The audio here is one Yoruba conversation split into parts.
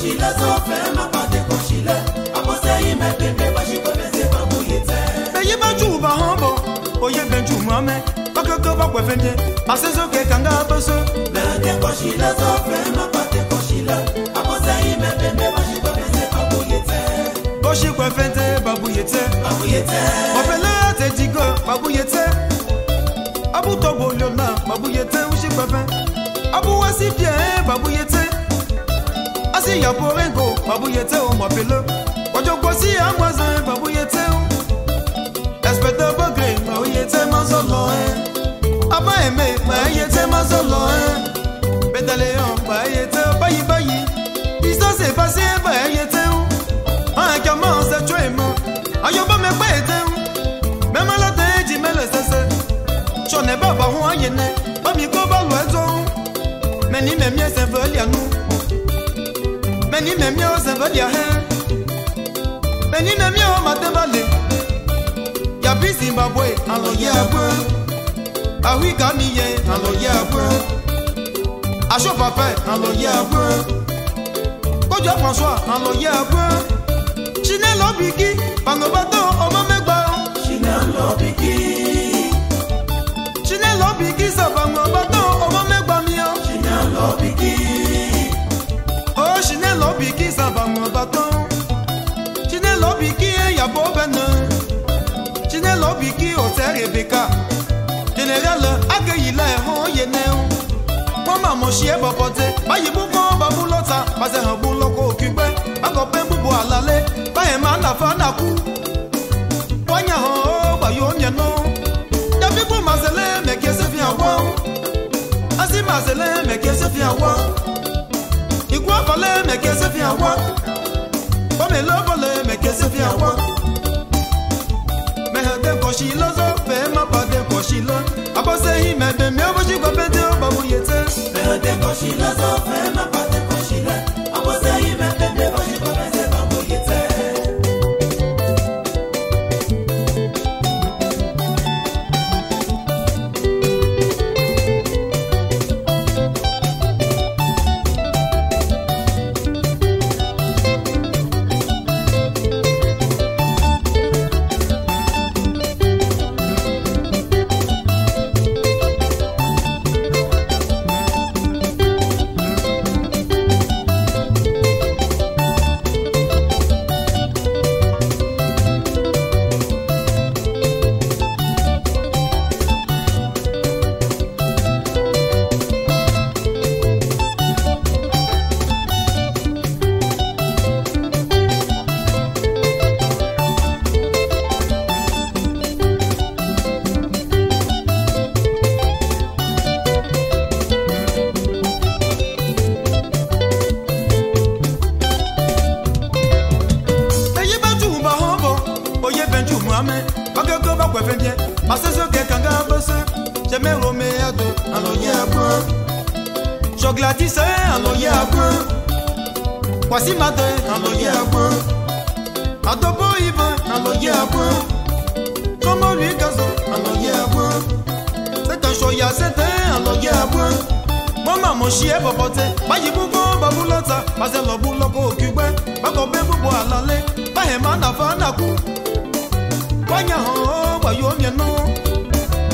koshile zo fe ma pa de koshile. Abose yi me bebe ba shi ko beze ba muyete. Eyi ba ju ba hombo. Oye benju mame. Bakoko ba kwefende. Asezo ke kanga boso. Le de koshile zo fe ma pa de koshile. Abose yi me bebe ba shi ko beze ba muyete. Boshi kwefende babuyete. Babuyete. Opele te digo babuyete. Abu tobo leona babuyete ushi kwefen. Abu wasi bien babuyete. Asi ya porengo babuyete o mapele. Ojo kwasi amwazan babuyete o. Espete bogre babuyete mazolo Aba eme bayete mazolo Bedaleon bayete bayi bayi. Iso se passé bayete o. An kama se twemo. Ayoba me bayete o. Mema la teji mele sese. Chone baba ho ayene. Bami ko ba lo ezo. Meni memie se velia nu. Meni memie o se velia he. Meni memie o matebale. Ya bi Zimbabwe aloye agbo. Awi kamiye aloye agbo. Aso papa aloye agbo. Kojo François aloye agbo. Chine lobiki panobato omo megba. Chine lobiki. Chine lobiki sabanobato omo megba mi o. Chine lobiki. Oh chine lobiki sabanobato. Chine lobiki ya bobene. Chine lobiki o se Rebecca. General akeyile ho yeneu. Mama mo shie bobote. Bayi buko babulota. Baze han buloko okigbe. Bako pe bubu alale. Baye ma na fa na ku. Wanya ho bayo nyeno. Ya bibu mazele meke se fi awo. Asi mazele meke se fi awo. Igwa fale meke se fi awo. Bome lo fale meke se fi awo. Mehede koshilo zo fe ma pa de koshilo. Abose hi me be me oboji go pe de babuyete. Mehede koshilo zo fe ma pa de koshile. Abose yi me bebe ba shi ko beze ba muyete. Bakoko ba kwefende. Asezo ke kanga boso. Jeme rome ado aloye agbo. Chocolatise aloye agbo. Kwasi mate aloye agbo. Adobo ibe aloye agbo. Komo lui gazo aloye agbo. C'est un shoya sete aloye agbo. Mama mo shie bobote. Bayi buko babulota. Baze lo buloko okigbe. Bako be bubo alale. Bahe mana fa na ku. Wanya ho bayo mieno.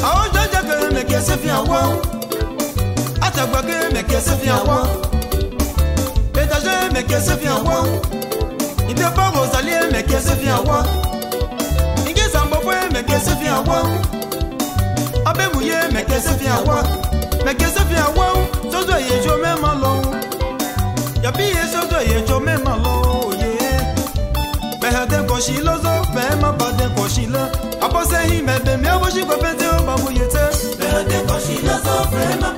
Awo jaja ke me ke se fi awo. Atagba ke me ke se fi awo. Pétage me ke se fi awo. Ide pa Rosalie me ke se fi awo. Inge sambo fwe me ke se fi awo. Abe muye me ke se fi awo. Me ke se fi awo. Sozo ye jo me malo. Ya bi ye sozo ye jo me malo ye. Mehede koshilo zo fe ma pa de koshilo. Abose hi me be me oboshi ko pete o babuyete. Mehede koshilo zo fe ma